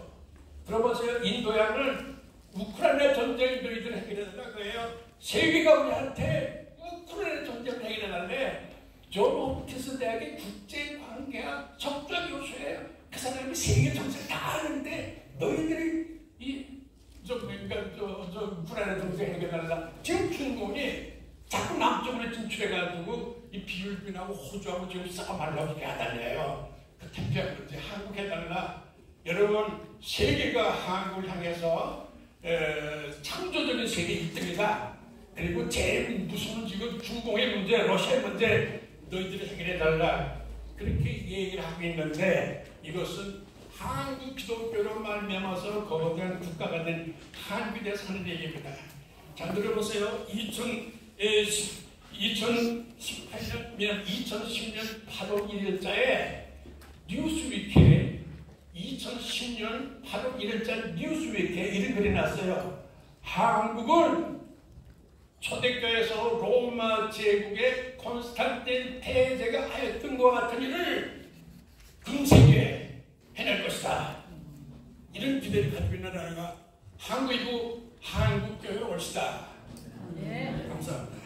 들어보세요. 인도양을 우크라이나 전쟁 너희들 해결해달라고 해요. 세계가 우리한테 우크라이나 전쟁을 해결해달래. 존 홉킨스 대학의 국제관계학 석좌 교수예요. 그 사람이 세계 정세를 다 아는데 너희들이 우크라이나 정세 해결하려다 지금 중공이 자꾸 남쪽으로 진출해가지고 이 필리핀하고 호주하고 지금 싸움하려고 이렇게 하달래요. 그 태평양 문제 한국 해달라. 여러분 세계가 한국을 향해서 창조적인 세계 1등이다. 그리고 제일 무서운 지금 중공의 문제, 러시아의 문제 너희들이 해결해달라. 그렇게 얘기를 하고 있는데 이것은 한국 기독교로 말미암아서 거대한 국가가 된 한국에 대해서 하는 얘기입니다. 자 들어보세요. 2010년 8월 1일자에 뉴스위크에 2010년 8월 1일자 뉴스위크에 이런 글이 났어요. 한국은 초대교회에서 로마 제국의 콘스탄틴 태제가 하였던 것 같은 일을 금세기에 해낼 것이다. 이런 기대를 가지고 있는 나라가 한국이고 한국교회 올시다. 네. 감사합니다.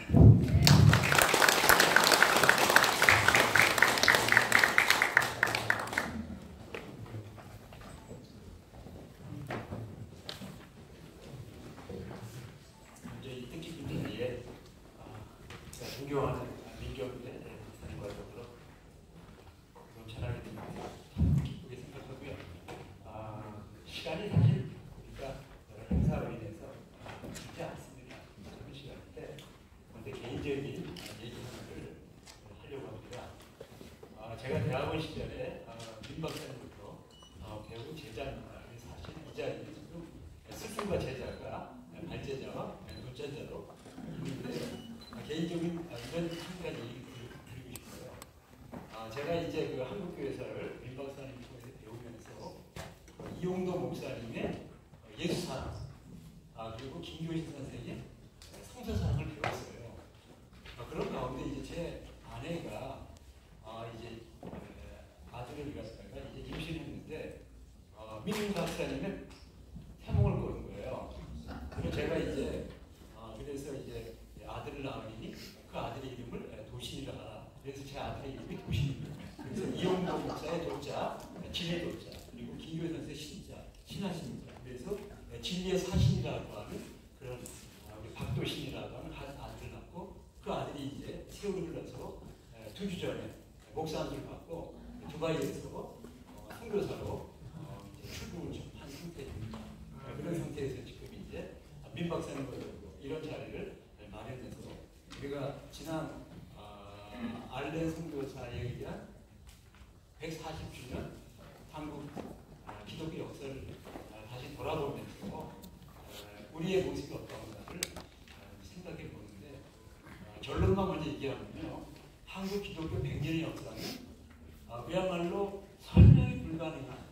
이제 이 뜻깊은 존경하는 민경대 목사님과 더불어 잘하게 됩니다. 기쁘게 생각하고요. 시간이 사실 우리가 여러 행사로 인해서 쉽지 않습니다. 그런 시간인데 그런데 개인적인 얘기 하나를 하려고 합니다. 제가 대학원 시절에 민 박사님부터 배운 제자입니다. 사실 이 자리에 지금 스승과 제자가 발제자와 논제자로 있는데 개인적인 이런 한 가지 드리고 싶어요. 제가 이제 그 한국교회사를 민 박사님 통해서 배우면서 이용도 목사님의 예수사랑 그리고 김교신 선생의 성서사랑을 배웠어요. 그런 가운데 이제 제 아내가 이제 아들을 갖다가 이제 임신했는데 민 박사님의 태몽을 꾸는 거예요. 그래서 제가 이제 그래서 이제 아들을 낳으니 그 아들의 이름을 도신이라 하라. 그래서 제 아들의 이름이 도신입니다. 그래서 이용도 목사의 도자, 진의 도자, 그리고 김교회 선생의 신자, 신하신자. 그래서 진리의 사신이라고 하는 그런 우리 박도신이라고 하는 아들을 낳고 그 아들이 이제 세월을 흘러서 2주 전에 목사 안수를 받고 두바이에서 선교사로 출국을 좀 한 상태입니다. 그런 상태에서 지금 이제 민 박사님과 이런 자리를 마련해서 우리가 지난 알렌 선교사에 의한 140주년 한국 기독교 역사를 다시 돌아보면서 우리의 모습이 어떤가를 생각해 보는데 결론만 먼저 얘기하면요. 한국 기독교 100년의 역사는 그야말로 설명이 불가능한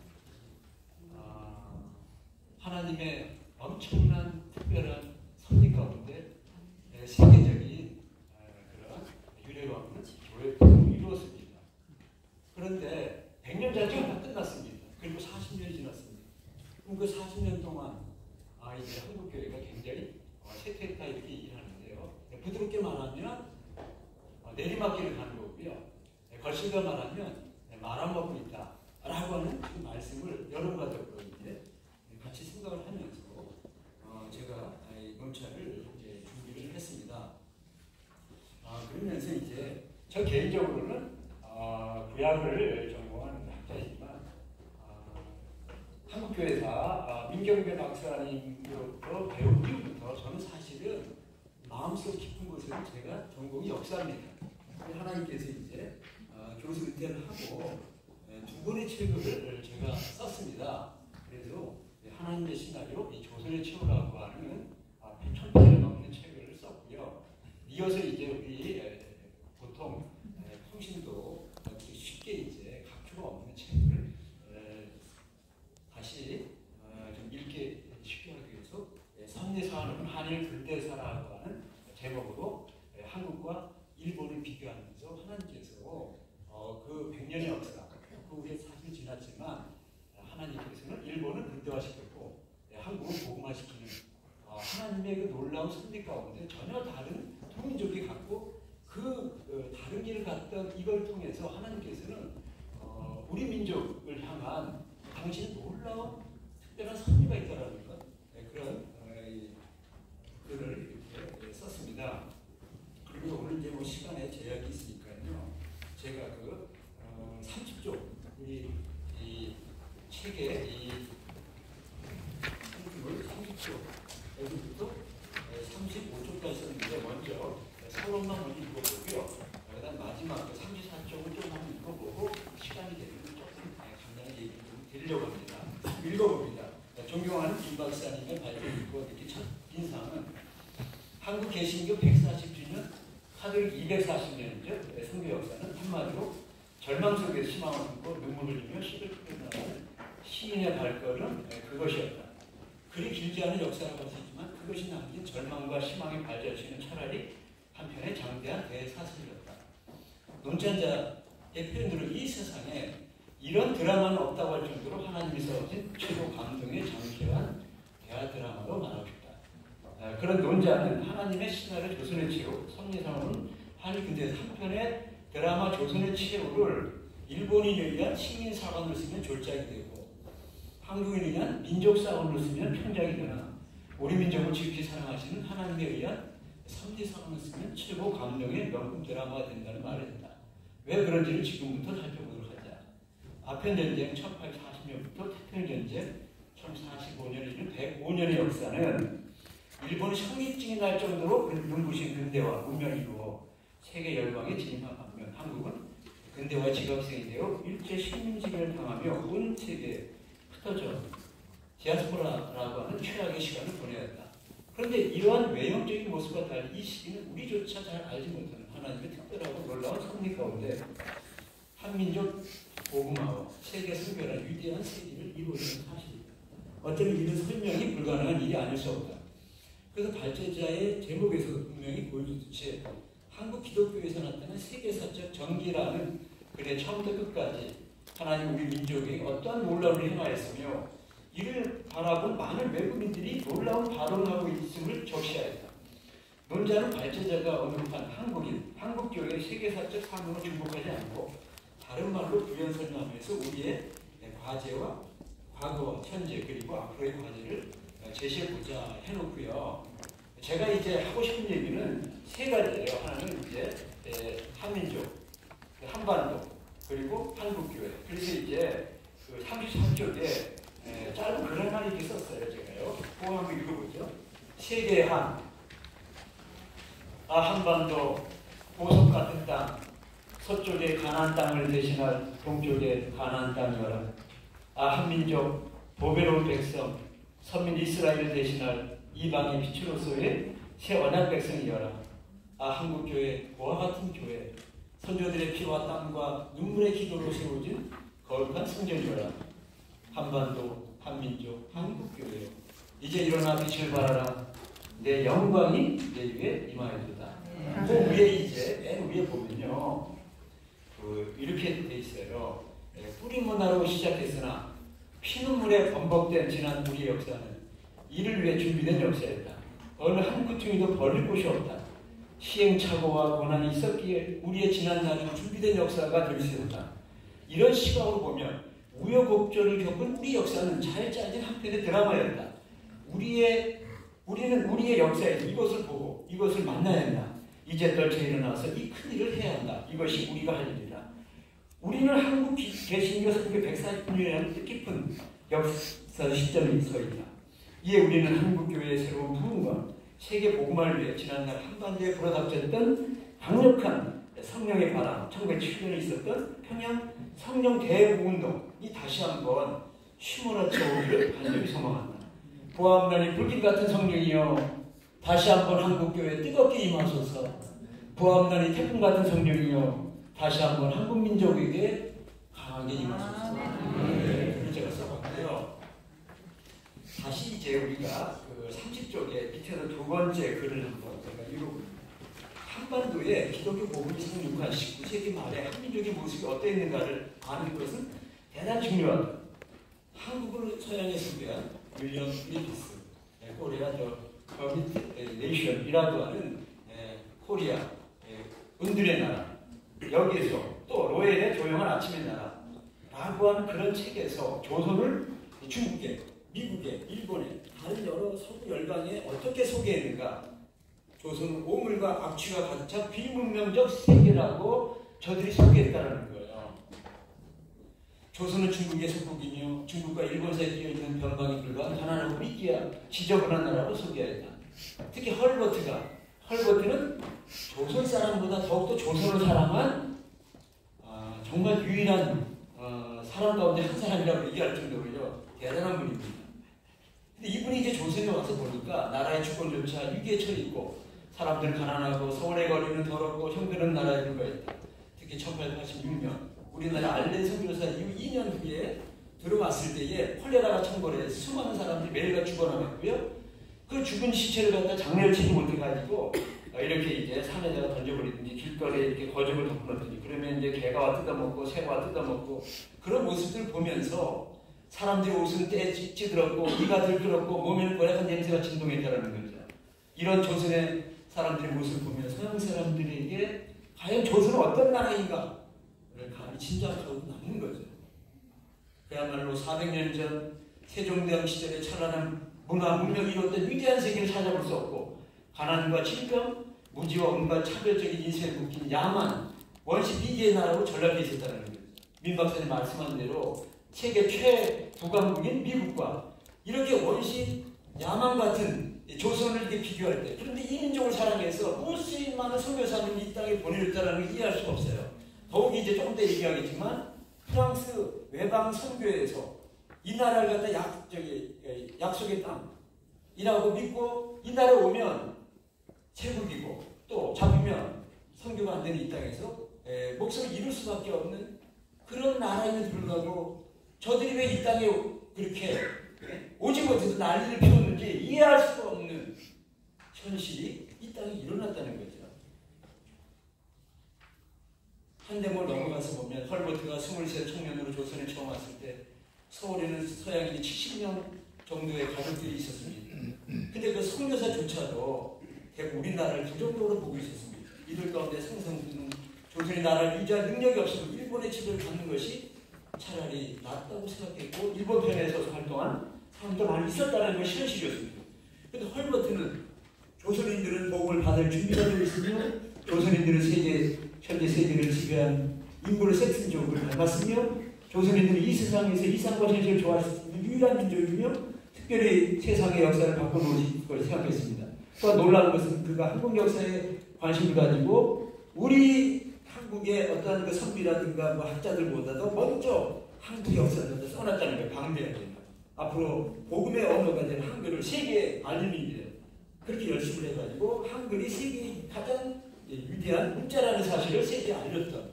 하나님의 엄청난 특별한 섭리 가운데 세계적인 그런 유래가 없는 교회 구성이 이루었습니다. 그런데 100년 자체가 다 끝났습니다. 그리고 40년이 지났습니다. 그럼 그 40년 동안 이제 한국교회가 굉장히 쇠퇴했다 이렇게 얘기하는데요. 부드럽게 말하면 내리막길을 가는 거고요. 거칠게 말하면 말아먹고 있다 라고 하는 그 말씀을 여러분과 이제 같이 생각을 하면서 제가 이 논차를 이제 준비를 했습니다. 그러면서 이제 저 개인적으로는 구약을 전공한 학자이지만 한국교회사 민경배 박사님으로부터 배운 이후부터 저는 사실은 마음속 깊은 곳에는 제가 전공이 역사입니다. 하나님께서 이제 교수 은퇴를 하고 두 권의 책을 제가 썼습니다. 그래서 하나님의 시나리오, 이 조선의 최후라고 하는 1,000편이 넘는 책을 썼고요. 이어서 이제 우리 보통 통신도 쉽게 이제 각주가 없는 책을 다시 좀 읽기 쉽게 하기 위해서 선리사화는 한일 근대사라고 하는 제목으로 한국과 일본을 비교하면서 하나님께서 그 100년의 역사, 그 후에 사실 지났지만 하나님께서는 일본을 근대화시켰고 한국을 복음화시키는 하나님의 그 놀라운 섭리 가운데 전혀 다른 두 민족이 갖고 그 다른 길을 갔던 이걸 통해서 하나님께서는 우리 민족을 향한 당신의 놀라운 특별한 섭리가 있다라는 것, 그런 글을 이렇게 썼습니다. 그리고 오늘 이제 뭐 시간에 제약이 있으니까요, 제가 그 30쪽 우리 이 책의 이 한국을 30쪽 여기부터 35쪽까지 썼는데 먼저 서론만 먼저 읽어보고요. 그다음 마지막 34쪽을 좀 한번 읽어보고 시간이 되면 조금 간단한 얘기를 좀 드리려고 합니다. 읽어봅니다. 존경하는 김 박사님의 발표 읽고 이렇게 첫 인상은 한국 개신교 140주년, 카톨릭 240년이죠. 선교 역사는 한마디로 절망 속에서 희망을 품고 눈물을 흘리며 시를 풀어나가는 시인의 발걸음, 그것이었다. 그리 길지 않은 역사라고 할 수 있지만 그것이 남긴 절망과 희망의 발자취는 차라리 한편의 장대한 대사슬이었다. 논찬자의 표현으로 이 세상에 이런 드라마는 없다고 할 정도로 하나님이 써진 최고 감동의 장시한 대화 드라마로 말하고 싶다. 그런 논자는 하나님의 신화를 조선의 최후, 성리상은 한일 근대에서 한편의 드라마 조선의 최후를 일본인에 의한 식민사관으로 쓰면 졸작이 되고 한국인에 의한 민족사관으로 쓰면 편작이 되나 우리 민족을 지극히 사랑하시는 하나님에 의한 성리사관으로 쓰면 최고 감동의 명품 드라마가 된다는 말을 했다. 왜 그런지를 지금부터 살펴보도록 하자. 아편전쟁 1840년부터 태평전쟁 1045년에 이른 105년의 역사는 일본이 성립증이 날 정도로 눈부신 근대화 문명이 이루어 세계 열강에 진입한 반면 한국은 근대화 지각생이 되어 일제 식민지배를 당하며 온 세계에 흩어져 디아스포라라고 하는 최악의 시간을 보내야 했다. 그런데 이러한 외형적인 모습과 달리 이 시기는 우리조차 잘 알지 못하는 하나님의 특별하고 놀라운 섭리 가운데 한민족 복음화와 세계 선교라는 위대한 세계를 이루어지는 사실입니다. 어쩌면 이런 설명이 불가능한 일이 아닐 수 없다. 그래서 발제자의 제목에서 분명히 보여주듯이 한국 기독교에서 나타난 세계사적 정기라는 글의 처음부터 끝까지 하나님 우리 민족에게 어떠한 놀라움을 행하였으며 이를 바라본 많은 외국인들이 놀라운 발언을 하고 있음을 적시하였다. 논자는 발제자가 언급한 한국인, 한국교회의 세계사적 사명을 중복하지 않고 다른 말로 부연 설명하면서 우리의 과제와 과거, 현재 그리고 앞으로의 과제를 제시해보자 해놓고요. 제가 이제 하고 싶은 얘기는 세 가지예요. 하나는 이제 한민족, 한반도, 그리고 한국교회. 그래서 이제 그 33쪽에 짧은 글 하나 이렇게 썼어요. 제가요. 그거 한번 읽어보죠. 세계의 한, 한반도 보석 같은 땅, 서쪽의 가나안 땅을 대신할 동쪽의 가나안 땅이어라. 한민족, 보배로운 백성, 선민 이스라엘을 대신할 이방의 빛으로서의 새 언약 백성이여라. 한국교회, 보화 같은 교회, 선조들의 피와 땀과 눈물의 기도로 세워진 거룩한 성전이여라. 한반도, 한민족, 한국교회. 이제 일어나 빛을 발하라. 내 영광이 내 위에 임하였도다. 그 위에 이제 맨 위에 보면요, 이렇게 돼 있어요. 뿌리 문화로 시작했으나 피눈물에 범벅된 지난 우리의 역사는 이를 위해 준비된 역사였다. 어느 한 구퉁이도 버릴 곳이 없다. 시행착오와 고난이 있었기에 우리의 지난 날은 준비된 역사가 될 수 있었다. 이런 시각으로 보면 우여곡절을 겪은 우리 역사는 잘 짜진 한편의 드라마였다. 우리는 우리의 역사에서 이것을 보고 이것을 만나야 한다. 이제 떨쳐 일어나서 이 큰 일을 해야 한다. 이것이 우리가 할 일이다. 우리는 한국 개신교 선교 140년이라는 뜻깊은 역사 시점이 서 있다. 이에 우리는 한국교회의 새로운 부흥과 세계 복음화를 위해 지난날 한반도에 불어닥쳤던 강력한 성령의 바람, 1907년에 있었던 평양 성령 대부운동이 다시 한번 휘몰아쳐오기를 간절히 소망한다. 부하옵나니 불길 같은 성령이여 다시 한번 한국교회에 뜨겁게 임하소서. 부하옵나니 태풍 같은 성령이여 다시 한번 한국민족에게 강하게 임하소서. 그걸 제가 써봤고요. 다시 이제 우리가 그 30쪽에 밑에서 두 번째 글을 한번 제가 읽어볼게요. 한반도에 기독교 복음이 상륙한 19세기 말에 한민족의 모습이 어떠했는가를 아는 것은 대단히 중요하다. 한국을 서양에 소개한 윌리엄 리피스, 코리아 더 커밋 네이션이라고 하는 코리아, 은들의 나라, 여기에서 또 로엘의 조용한 아침의 나라라고 하는 그런 책에서 조선을 중국에, 미국에, 일본에 다른 여러 서구 열강에 어떻게 소개했는가. 조선은 오물과 악취가 가득 찬 비문명적 세계라고 저들이 소개했다는 거예요. 조선은 중국의 속국이며 중국과 일본 사이에 끼어있는 변방에 불과한 가난하고 미끼야 지저분한 나라로 소개했다. 특히 헐버트는 조선 사람보다 더욱더 조선을 사랑한 정말 유일한 사람 가운데 한 사람이라고 얘기할 정도로요. 대단한 분입니다. 근데 이분이 이제 조선에 와서 보니까 나라의 주권조차 위기에 처해있고 사람들 가난하고 서울의 거리는 더럽고 형편없는 나라에 불과했다. 특히 1886년 우리나라 알렌 선교사 이후 2년 후에 들어왔을 때에 콜레라가 창궐해 수많은 사람들이 매일같이 죽어나갔고요. 그 죽은 시체를 갖다 장례를 치지 못해가지고 이렇게 이제 산에다가 던져버리든지 길거리에 이렇게 거적을 덮어놓든지 그러면 이제 개가 와 뜯어먹고 새가 와 뜯어먹고 그런 모습들을 보면서 사람들의 옷은 때 찌들었고 이가 들끓었고 몸에는 고약한 냄새가 진동했다는 거죠. 이런 조선의 사람들의 모습을 보면 서양 사람들에게 과연 조선은 어떤 나라인가를 감히 짐작하고 남는 거죠. 그야말로 400년 전 세종대왕 시절에 찬란한 문화, 문명이 이뤘던 위대한 세계를 찾아볼 수 없고 가난과 질병, 무지와 온갖 차별적인 인생에 묶인 야만, 원시 비계의 나라로 전락해 있었다는 거죠. 민 박사님 말씀한 대로 세계 최부강국인 미국과 이렇게 원시 야만 같은 조선을 이렇게 비교할 때 그런데 이 민족을 사랑해서 무수히 많은 선교사님이 이 땅에 보내줬다는 걸 이해할 수가 없어요. 더욱이 이제 조금 더 얘기하겠지만 프랑스 외방 선교에서 이 나라를 갖다 약속의 땅이라고 믿고 이 나라에 오면 제국이고 또 잡히면 선교가 안 되는 이 땅에서 목숨을 잃을 수밖에 없는 그런 나라임에도 불구하고 저들이 왜 이 땅에 그렇게 오지 못해서 난리를 피웠는지 이해할 수가 없는 현실이 이 땅에 일어났다는 거죠. 한대몰 넘어가서 보면 헐버트가 23 청년으로 조선에 처음 왔을 때 서울에는 서양인이 70명 정도의 가족들이 있었습니다. 근데 그 선교사조차도 대부분 우리나라를 부정적으로 보고 있었습니다. 이들 가운데 상상되는 조선의 나라를 유지할 능력이 없으면 일본의 지배를 받는 것이 차라리 낫다고 생각했고 일본 편에서 활동한 사람도 많이 있었다는 것이 현실이었습니다. 그런데 헐버트는 조선인들은 복음을 받을 준비가 되어 있으며 조선인들은 현재 세계를 지배한 인구를 세트민족을 닮았으며 조선인들은 이 세상에서 이상과 현실을 좋아할 수 있는 유일한 민족이며 특별히 세상의 역사를 바꿔놓을 걸 생각했습니다. 또 놀라운 것은 그가 한국 역사에 관심을 가지고 우리 한국의 어떤 그 선비라든가 뭐 학자들보다도 먼저 한국 역사를 써놨다는 거예요. 방대하게. 앞으로 복음의 언어가 된 한글을 세계에 알리는 일이에요. 그렇게 열심히 해가지고 한글이 세계의 가장 위대한 문자라는 사실을 세계에 알렸던.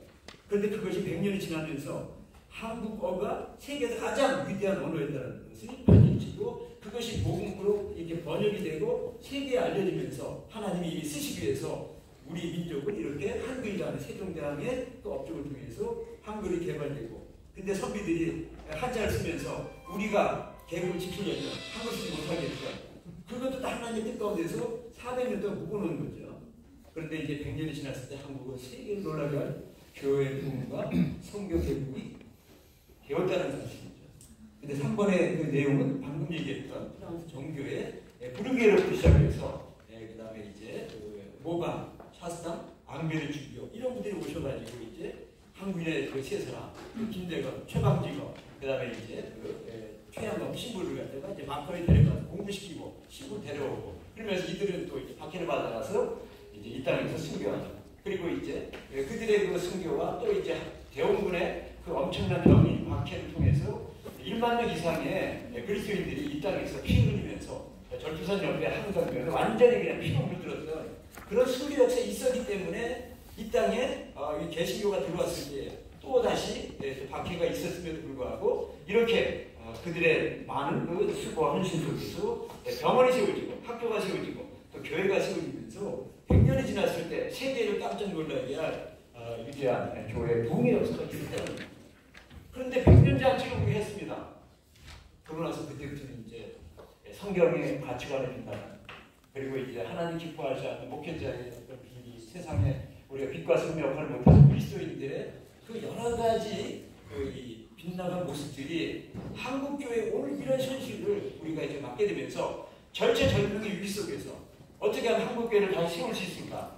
그런데 그것이 100년이 지나면서 한국어가 세계에서 가장 위대한 언어였다는 것을 밝혀지고 그것이 복음으로 이렇게 번역이 되고 세계에 알려지면서 하나님이 쓰시기 위해서 우리 민족은 이렇게 한글이라는 세종대왕의 그 업적을 통해서 한글이 개발되고 근데 선비들이 한자를 쓰면서 우리가 계급을 지키려면 한글 쓰지 못하겠죠. 그것도 다 하나님의 뜻 가운데서 400년 동안 묶어놓은 거죠. 그런데 이제 100년이 지났을 때 한국은 세계를 놀라게 할 교회의 부흥과 성교 개국이 되었다는 사실이죠. 근데 3번의 그 내용은 방금 얘기했던 프랑스 정교의 부르게로부터 시작해서 그 다음에 이제 그 모방, 샤스당, 앙베르 주교 이런 분들이 오셔가지고 이제 한국인의 그 세 사람, 김대건, 최방직업, 그 다음에 이제 그 퇴양금 신부를 갖다가 이제 막걸리 데려가서 공부시키고 신부 데려오고 그러면서 이들은 또 이제 박해를 받아가서 이제 이 땅에서 순교하죠. 그리고 이제 그들의 그 순교와 또 이제 대원군의 그 엄청난 병이 박해를 통해서 1만 명 이상의 그리스도인들이 이 땅에서 피 흘리면서 절투산 옆에 한강변에 완전히 그냥 피가 물들었던 그런 순교 역사가 있었기 때문에 이 땅에 이 개신교가 들어왔을 때 또 다시 박해가 있었음에도 불구하고 이렇게 그들의 많은 그 수고와 헌신 속에서 병원이 세워지고 학교가 세워지고 또 교회가 세워지면서 100년이 지났을 때 세계를 깜짝 놀라게 할 위대한 교회 부흥의 역사가 있었다는 거예요. 그런데 100년 잔치를 우리 했습니다. 그러고 나서 그때부터는 이제 성경의 가치관을 빈다는 그리고 이제 하나님 기뻐하지 않는 목회자의 어떤 비리 세상에 우리가 빛과 소금의 역할을 못하는 그리스도인들의 그 여러 가지 이 빛나는 모습들이 한국교회 오늘 이런 현실을 우리가 이제 맡게 되면서 절체절명의 위기 속에서 어떻게 하면 한국교회를 다시 세울 수 있을까?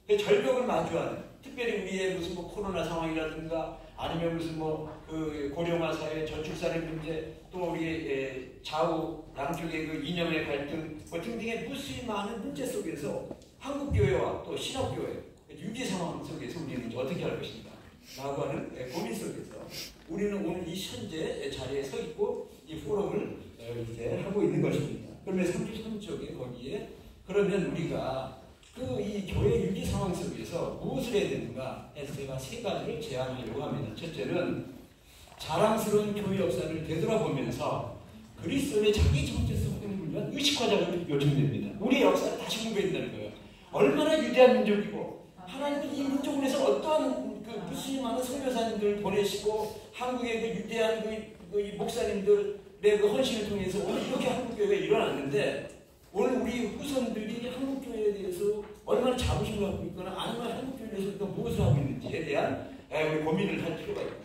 그 절벽을 마주하는 특별히 우리의 무슨 뭐 코로나 상황이라든가 아니면 무슨 뭐 그 고령화 사회 저출산의 문제 또 우리의 좌우 양쪽의 그 이념의 갈등 뭐 등등의 무수히 많은 문제 속에서 한국교회와 또 신학교회 위기 상황 속에서 우리는 이제 어떻게 할 것인가 라고 하는 고민 속에서 우리는 오늘 이 현재 자리에 서 있고 이 포럼을 이제 하고 있는 것입니다. 그러면 33쪽에 거기에 그러면 우리가 그 이 교회 위기 상황 속에서 무엇을 해야 되는가 해서 제가 세 가지를 제안하려고 합니다. 첫째는 자랑스러운 교회 역사를 되돌아보면서 그리스도의 자기 정체성을 위한 의식화작을 요청됩니다. 우리의 역사를 다시 공부해야 거예요. 얼마나 위대한 민족이고 하나님은 이 민족을 위해서 어떠한 그 무수히 많은 선교사님들을 보내시고 한국의 그 위대한 그 목사님들의 그 헌신을 통해서 오늘 이렇게 한국교회가 일어났는데 오늘 우리 후손들이 한국교회에 대해서 얼마나 자부심을 갖고 있거나 아니면 한국교회에 대해서 또 무엇을 하고 있는지에 대한 우리 고민을 할 필요가 있고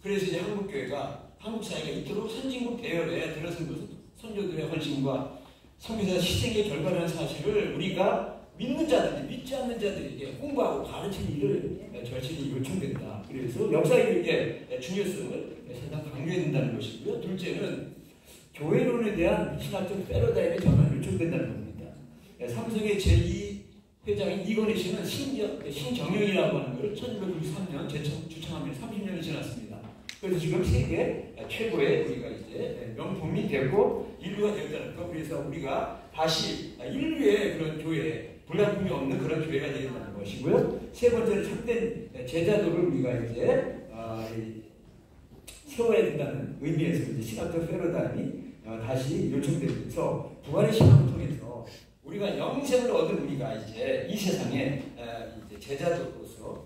그래서 이제 한국교회가 한국 사회가 이토록 선진국 대열에 들어선 것은 선조들의 헌신과 선교사 희생의 결과라는 사실을 우리가 믿는 자들, 믿지 않는 자들에게 공부하고 가르치는 일을 절실히 요청된다. 그래서 역사교육의 중요성을 상당히 강조해야 된다는 것이고요. 둘째는 교회론에 대한 신학적 패러다임의 전환이 요청된다는 겁니다. 삼성의 제2회장인 이건희 씨는 신경영이라고 하는 것을 1993년 주창하면서 30년이 지났습니다. 그래서 지금 세계 최고의 우리가 이제 명품이 되고 인류가 되었다는 것. 그래서 우리가 다시 인류의 그런 교회, 불가품이 없는 그런 교회가 되어야 된다는 것이고요. 세 번째는 참된 제자도를 우리가 이제 세워야 된다는 의미에서 이제 신학적 패러다임이 다시 요청되면서 부활의 신학을 통해서 우리가 영생을 얻은 우리가 이제 이 세상에 이제 제자도로서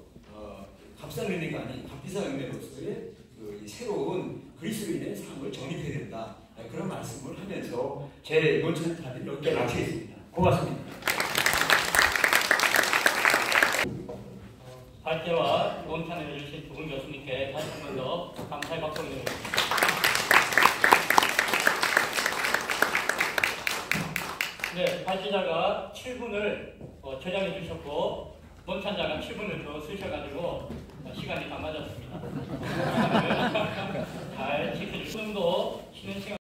값싼 은혜가 아닌 값비싼 은혜로서의 그 새로운 그리스도인의 삶을 정립해야 된다. 그런 말씀을 하면서 제 논천 답을 여기에 마치겠습니다. 고맙습니다. 발제와 논탄을 해주신 두 분 교수님께 다시 한 번 더 감사의 박수 드립니다. 네, 발제자가 7분을 저장해 주셨고 논탄자가 7분을 더 쓰셔가지고 시간이 다 맞았습니다. 잘 지켜주시고 쉬는 시간